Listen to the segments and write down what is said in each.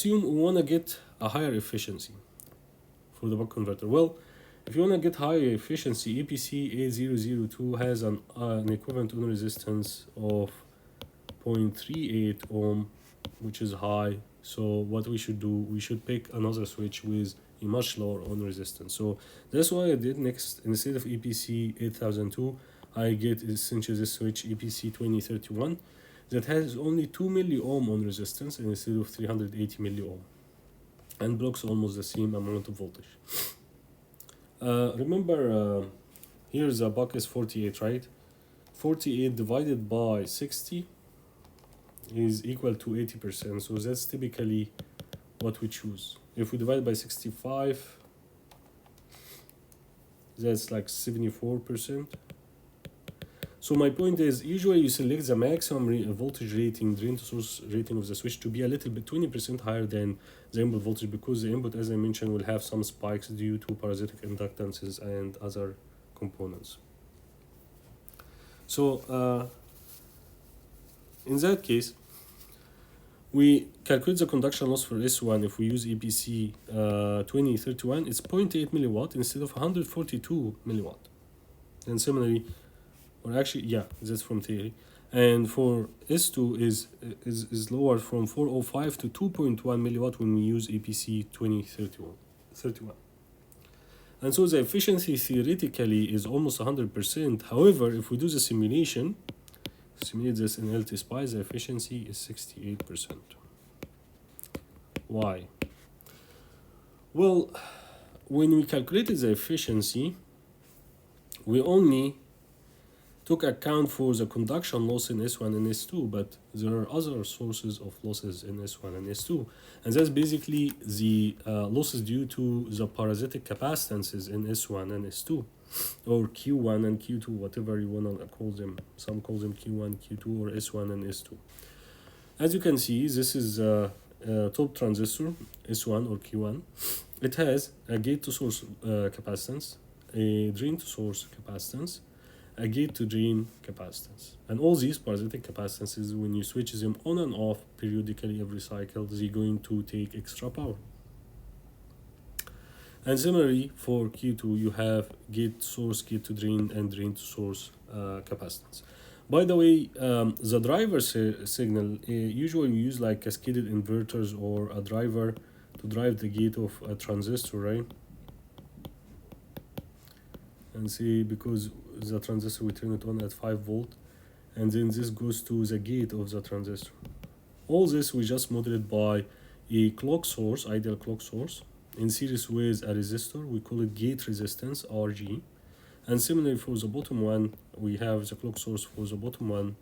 assume we want to get a higher efficiency for the buck converter. Well, if you want to get higher efficiency, EPC A002 has an equivalent on resistance of 0.38 ohm, which is high. So what we should do, we should pick another switch with a much lower on resistance. So that's why I did next, instead of EPC 8002, I get essentially this switch EPC 2031 that has only 2 milliohm on resistance instead of 380 milliohm, and blocks almost the same amount of voltage. Remember, here the buck is 48, right? 48 divided by 60 is equal to 80%, so that's typically what we choose. If we divide by 65, that's like 74%. So my point is, usually you select the maximum voltage rating, drain to source rating of the switch to be a little bit 20% higher than the input voltage, because the input, as I mentioned, will have some spikes due to parasitic inductances and other components. So in that case, we calculate the conduction loss for S1. If we use EPC 2031, it's 0.8 milliwatt instead of 142 milliwatt. And similarly, or actually, yeah, that's from theory. And for S2 is lower from 405 to 2.1 milliwatt when we use EPC 2031. And so the efficiency theoretically is almost 100%. However, if we do the simulate this in LT-SPICE, the efficiency is 68%. Why? Well, when we calculated the efficiency, we only took account for the conduction loss in S1 and S2, but there are other sources of losses in S1 and S2, and that's basically the losses due to the parasitic capacitances in S1 and S2, or Q1 and Q2, whatever you want to call them. Some call them Q1, Q2, or S1 and S2. As you can see, this is a top transistor, S1 or Q1. It has a gate to source capacitance, a drain to source capacitance, a gate to drain capacitance. And all these parasitic capacitances, when you switch them on and off periodically every cycle, they're going to take extra power. And similarly, for Q2, you have gate source, gate to drain, and drain to source capacitance. By the way, the driver signal, usually we use like cascaded inverters or a driver to drive the gate of a transistor, right? And see, because the transistor, we turn it on at 5 volt, and then this goes to the gate of the transistor. All this we just modeled by a clock source, ideal clock source, in series with a resistor. We call it gate resistance, RG. And similarly for the bottom one, we have the clock source for the bottom one.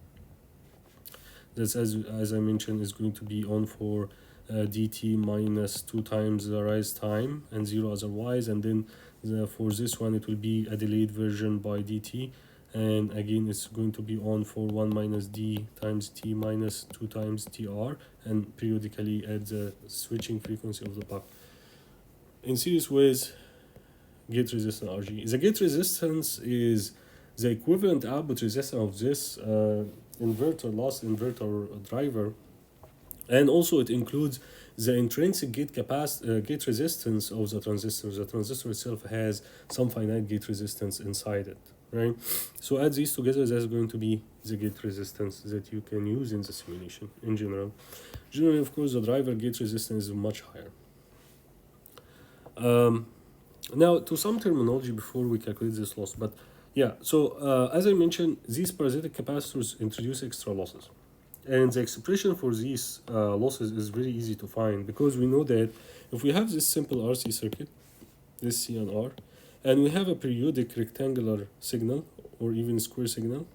That's, as I mentioned, is going to be on for dt minus 2 times the rise time and 0 otherwise. And then for this one, it will be a delayed version by dt. And again, it's going to be on for 1 minus d times t minus 2 times tr, and periodically at the switching frequency of the buck. In series with gate resistance RG. The gate resistance is the equivalent output resistance of this inverter, last inverter driver, and also it includes the intrinsic gate resistance of the transistor. The transistor itself has some finite gate resistance inside it, right? So add these together, that's going to be the gate resistance that you can use in the simulation in general. Generally, of course, the driver gate resistance is much higher. Now, to some terminology before we calculate this loss, but yeah, so as I mentioned, these parasitic capacitors introduce extra losses. And the expression for these losses is very easy to find, because we know that if we have this simple RC circuit, this C and R, and we have a periodic rectangular signal or even square signal,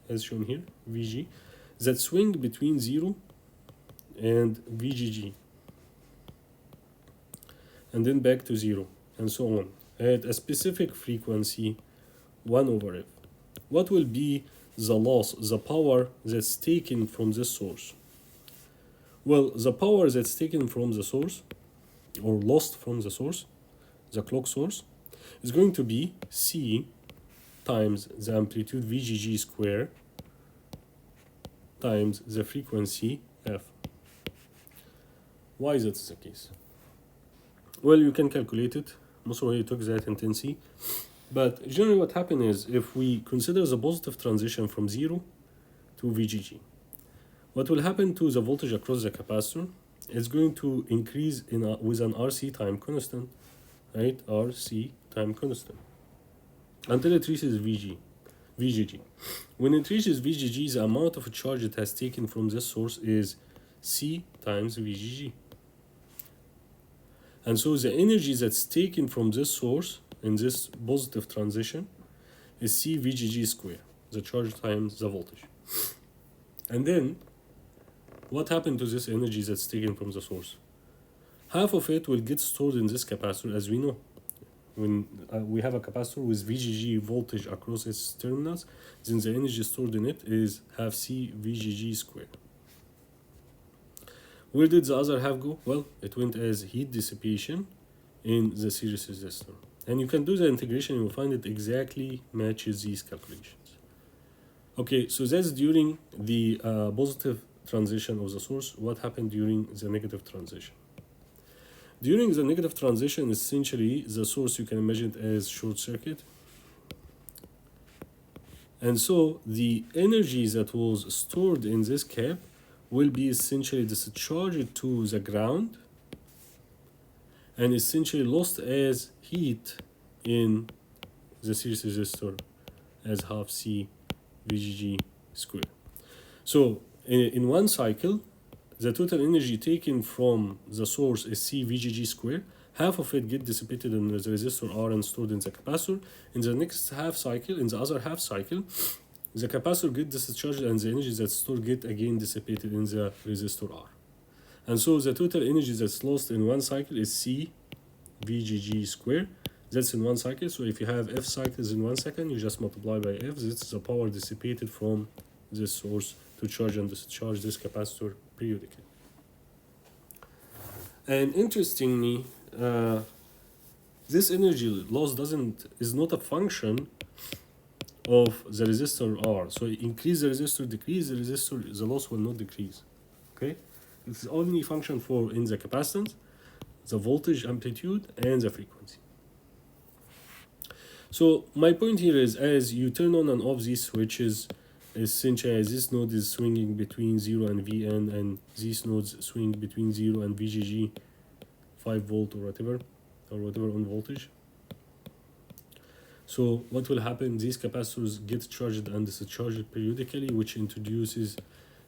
as shown here, VG, that swing between 0 and VGG, and then back to 0, and so on, at a specific frequency 1 over F. What will be the loss, the power that's taken from this source? Well, the power that's taken from the source, or lost from the source, the clock source, is going to be C times the amplitude VGG square times the frequency F. Why is that the case? Well, you can calculate it. Most of you took that in 10C. But generally what happens is if we consider the positive transition from 0 to VGG, what will happen to the voltage across the capacitor? It's going to increase with an RC time constant, right? RC time constant until it reaches VGG. When it reaches VGG, the amount of charge it has taken from this source is C times VGG. And so the energy that's taken from this source in this positive transition is C VGG square, the charge times the voltage. And then what happened to this energy that's taken from the source? Half of it will get stored in this capacitor, as we know. When we have a capacitor with VGG voltage across its terminals, then the energy stored in it is half C VGG square. Where did the other half go? Well, it went as heat dissipation in the series resistor. And you can do the integration and you'll find it exactly matches these calculations. Okay, so that's during the positive transition of the source. What happened during the negative transition? During the negative transition, essentially, the source you can imagine it as short circuit. And so the energy that was stored in this cap will be essentially discharged to the ground and essentially lost as heat in the series resistor as half C VGG square. So in one cycle, the total energy taken from the source is C VGG square. Half of it get dissipated in the resistor R and stored in the capacitor. In the next half cycle, in the other half cycle, the capacitor get discharged and the energy that's stored get again dissipated in the resistor R. And so the total energy that's lost in one cycle is C VGG square. That's in one cycle. So if you have F cycles in 1 second, you just multiply by F. This is the power dissipated from this source to charge and discharge this capacitor periodically. And interestingly, this energy loss is not a function of the resistor R. So increase the resistor, decrease the resistor, the loss will not decrease. Okay, it's only function for in the capacitance, the voltage amplitude, and the frequency. So my point here is as you turn on and off these switches, essentially as this node is swinging between 0 and Vn and these nodes swing between 0 and VGG 5 volt or whatever on voltage. So what will happen? These capacitors get charged and discharged periodically, which introduces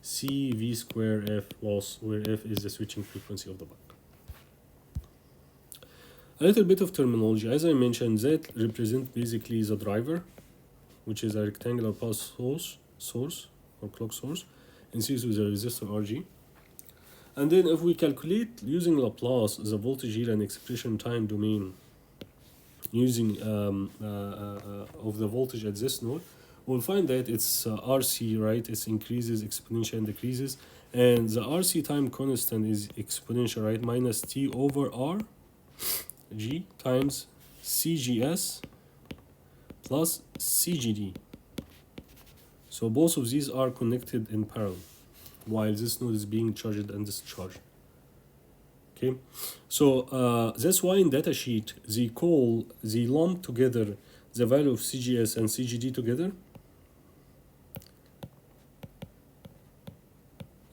CV square F loss, where F is the switching frequency of the buck. A little bit of terminology. As I mentioned, that represents basically the driver, which is a rectangular pulse source or clock source in series with a resistor RG. And then if we calculate using Laplace the voltage here and expression time domain using of the voltage at this node, we'll find that it's RC, right? It increases exponential and decreases, and the RC time constant is exponential, right? Minus T over R G times CGS plus CGD. So both of these are connected in parallel while this node is being charged and discharged. Okay, so that's why in datasheet they lump together the value of CGS and CGD together,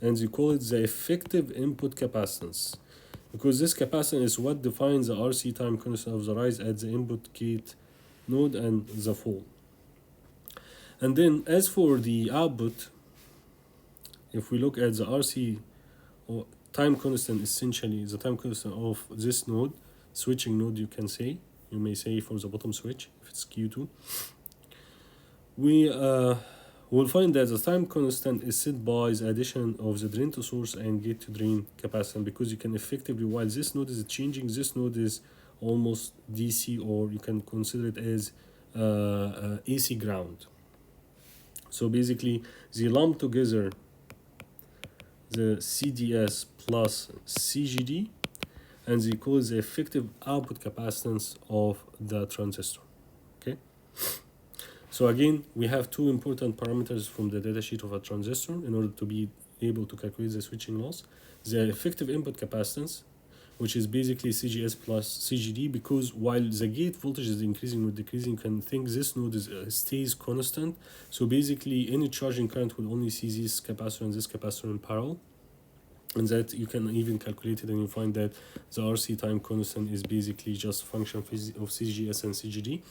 and they call it the effective input capacitance, because this capacitance is what defines the RC time constant of the rise at the input gate node and the fall. And then as for the output, if we look at the RC or time constant, essentially the time constant of this node, switching node you may say for the bottom switch if it's Q2, we will find that the time constant is set by the addition of the drain to source and gate to drain capacitance, because you can effectively, while this node is changing, this node is almost DC, or you can consider it as AC ground. So basically they lump together the CDS plus CGD and they call the effective output capacitance of the transistor. Okay, so again we have two important parameters from the datasheet of a transistor in order to be able to calculate the switching loss, the effective input capacitance, which is basically CGS plus CGD, because while the gate voltage is increasing or decreasing, you can think this node stays constant. So basically any charging current will only see this capacitor and this capacitor in parallel. And that you can even calculate it, and you find that the RC time constant is basically just a function of CGS and CGD.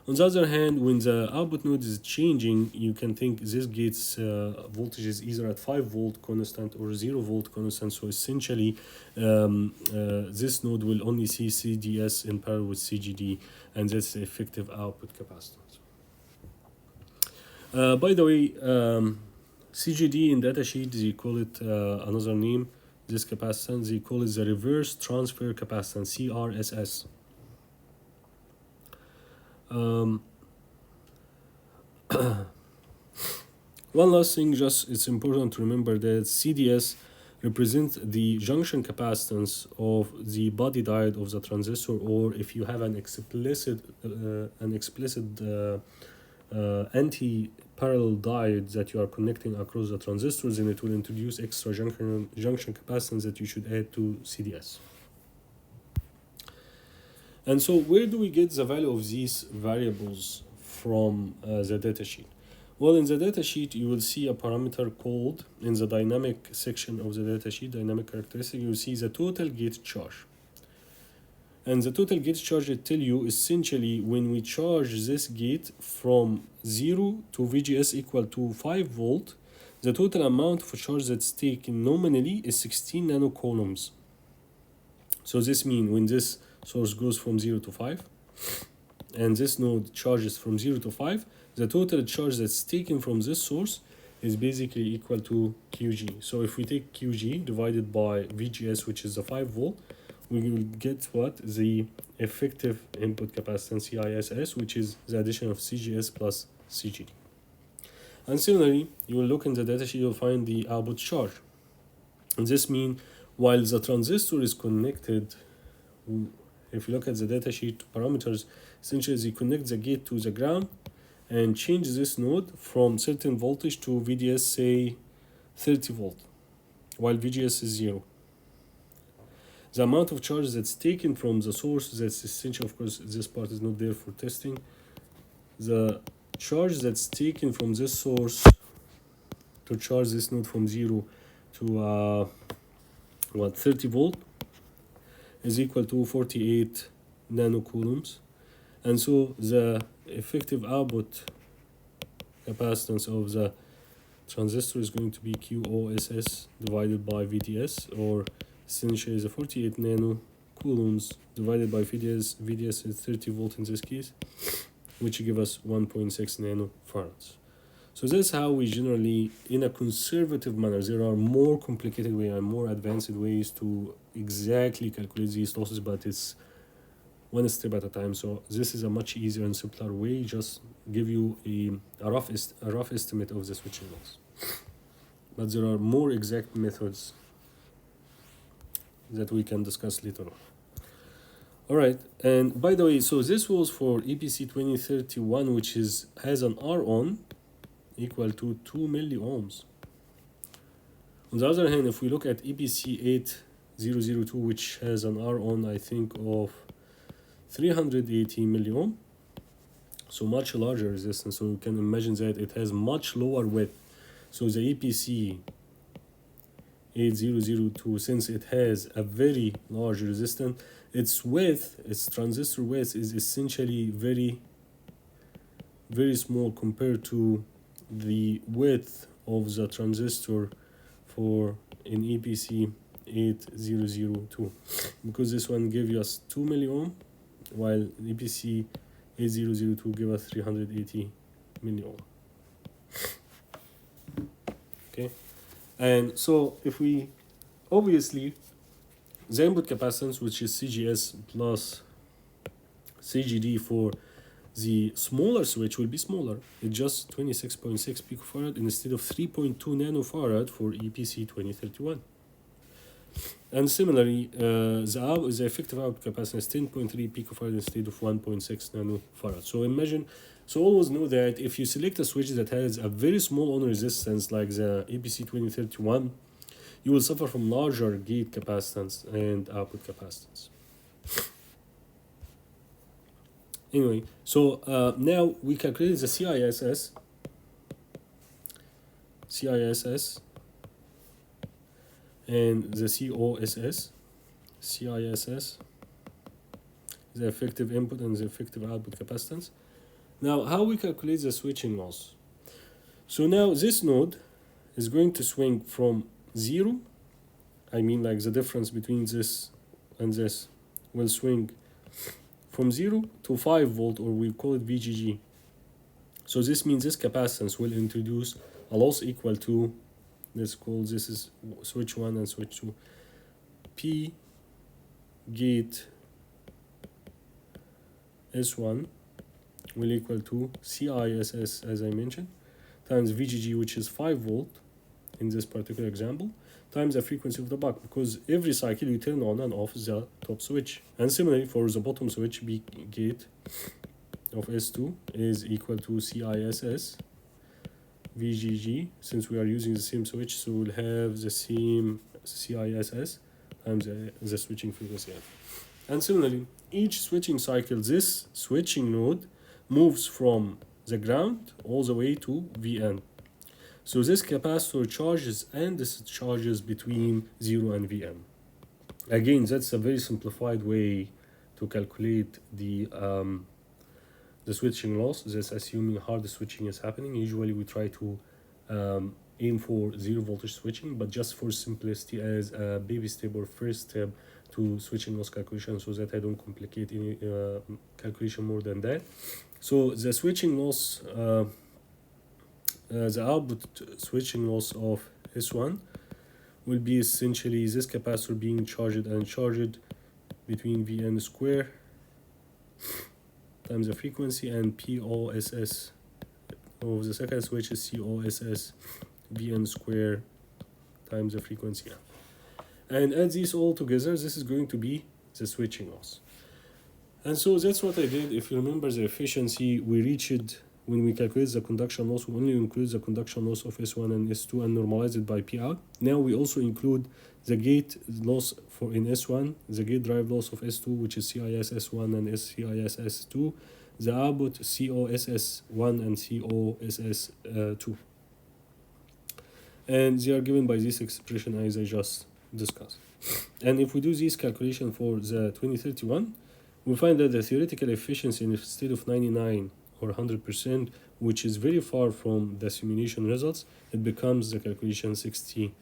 On the other hand, when the output node is changing, you can think this gate's voltage is either at 5 volt constant or 0 volt constant. So essentially, this node will only see CDS in parallel with CGD, and that's the effective output capacitance. By the way, CGD in datasheet, they call it another name, this capacitance, they call it the reverse transfer capacitance, CRSS. One last thing, just it's important to remember that CDS represents the junction capacitance of the body diode of the transistor, or if you have an explicit anti-parallel diode that you are connecting across the transistors, then it will introduce extra junction capacitance that you should add to CDS. And so where do we get the value of these variables from the datasheet? Well, in the datasheet, you will see a parameter called, in the dynamic section of the datasheet, dynamic characteristic, you will see the total gate charge. And the total gate charge will tell you essentially when we charge this gate from 0 to VGS equal to 5 volt, the total amount of charge that's taken nominally is 16 nanocoulombs. So this means when this source goes from 0 to 5, and this node charges from 0 to 5, the total charge that's taken from this source is basically equal to QG. So if we take QG divided by VGS, which is the 5 volt, we will get what? The effective input capacitance, CISS, which is the addition of CGS plus CGD. And similarly, you will look in the datasheet, you'll find the output charge. And this means while the transistor is connected, if you look at the datasheet parameters, essentially they connect the gate to the ground and change this node from certain voltage to VDS, say 30 volt, while VGS is 0. The amount of charge that's taken from the source, that's essential, of course, this part is not there for testing. The charge that's taken from this source to charge this node from 0 to 30 volt is equal to 48 nanocoulombs. And so the effective output capacitance of the transistor is going to be QOSS divided by VDS, or essentially the 48 nanocoulombs divided by VDS. VDS is 30 volt in this case, which give us 1.6 nanofarads. So that's how we generally, in a conservative manner, there are more complicated ways and more advanced ways to exactly calculate these losses, but it's one step at a time. So this is a much easier and simpler way, just give you a rough estimate of the switching loss. But there are more exact methods that we can discuss later on. All right, and by the way, so this was for EPC 2031, which has an R on equal to 2 milliohms. On the other hand, if we look at EPC 8002, which has an R on, I think, of 380 milliohm, so much larger resistance. So you can imagine that it has much lower width. So the EPC 8002, since it has a very large resistance, its width, its transistor width, is essentially very, very small compared to the width of the transistor for in EPC 8002, because this one gave us 2 milliohm, while EPC 8002 gave us 380 milliohm. Okay, and so if we obviously the input capacitance, which is CGS plus CGD for the smaller switch, will be smaller. It's just 26.6 picofarad instead of 3.2 nanofarad for EPC 2031. And similarly, the effective output capacitance is 10.3 picofarad instead of 1.6 nanofarad. So imagine So always know that if you select a switch that has a very small on resistance like the APC 2031, you will suffer from larger gate capacitance and output capacitance. Anyway, so now we calculate the CISS, and the COSS. CISS, the effective input and the effective output capacitance. Now, how we calculate the switching loss? So now this node is going to swing from 0, I mean like the difference between this and this will swing from 0 to 5 volt, or we call it VGG. So this means this capacitance will introduce a loss equal to, let's call this is switch 1 and switch 2, P gate S1 will equal to CISS, as I mentioned, times VGG, which is 5 volt in this particular example, times the frequency of the buck, because every cycle you turn on and off the top switch. And similarly for the bottom switch, B gate of S2 is equal to CISS VGG. Since we are using the same switch, so we'll have the same CISS times the switching frequency. And similarly, each switching cycle, this switching node moves from the ground all the way to Vn. So this capacitor charges and discharges between 0 and Vn. Again, that's a very simplified way to calculate the switching loss. That's assuming hard switching is happening. Usually we try to aim for 0 voltage switching, but just for simplicity as a baby step or first step to switching loss calculation, so that I don't complicate any calculation more than that. So the switching loss, the output switching loss of S1 will be essentially this capacitor being charged and charged between Vn square times the frequency, and POSS of the second switch is COSS Vn square times the frequency. And add these all together, this is going to be the switching loss. And so that's what I did. If you remember the efficiency, we reached, when we calculate the conduction loss, we only include the conduction loss of S1 and S2 and normalize it by P out. Now we also include the gate loss for in S1, the gate drive loss of S2, which is CISS1 and CISS2, the output COSS1 and COSS2. And they are given by this expression as I just discussed. And if we do this calculation for the 2031, we find that the theoretical efficiency, instead of 99 or 100%, which is very far from the simulation results, it becomes the calculation 66%,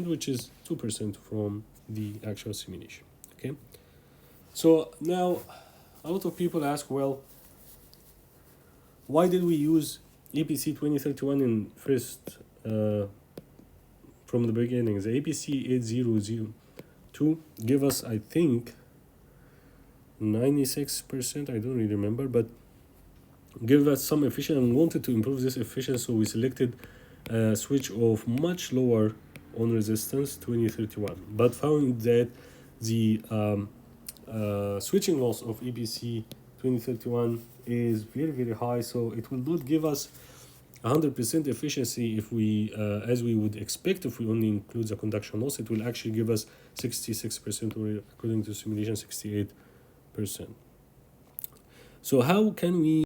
which is 2% from the actual simulation. Okay. So now a lot of people ask, well, why did we use APC 2031 in first from the beginning? The APC 8002 give us, I think, 96%, I don't really remember, but give us some efficiency, and wanted to improve this efficiency, so we selected a switch of much lower on resistance, 2031, but found that the switching loss of APC 2031 is very, very high, so it will not give us 100% efficiency if we, as we would expect if we only include the conduction loss. It will actually give us 66%, or according to simulation 68%. So how can we